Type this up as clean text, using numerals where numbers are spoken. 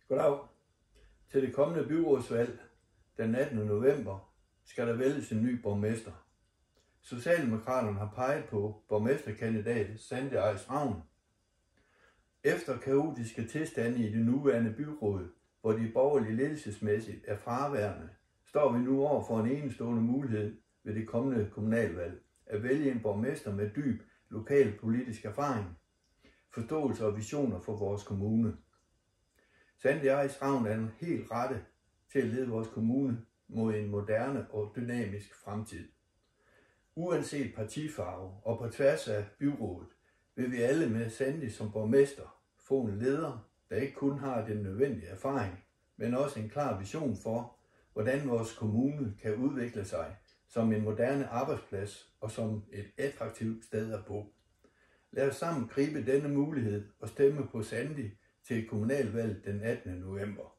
Goddag. Til det kommende byrådsvalg den 18. november skal der vælges en ny borgmester. Socialdemokraterne har peget på borgmesterkandidat Sandy Eiris Ravn. Efter kaotiske tilstande i det nuværende byråd, hvor de borgerlige ledelsesmæssigt er fraværende, står vi nu over for en enestående mulighed ved det kommende kommunalvalg at vælge en borgmester med dyb lokalpolitisk erfaring, forståelse og visioner for vores kommune. Sandy Eiris Ravn er en helt rette til at lede vores kommune mod en moderne og dynamisk fremtid. Uanset partifarve og på tværs af byrådet vil vi alle med Sandy som borgmester få en leder, der ikke kun har den nødvendige erfaring, men også en klar vision for, hvordan vores kommune kan udvikle sig som en moderne arbejdsplads og som et attraktivt sted at bo. Lad os sammen gribe denne mulighed og stemme på Sandy til kommunalvalget den 18. november.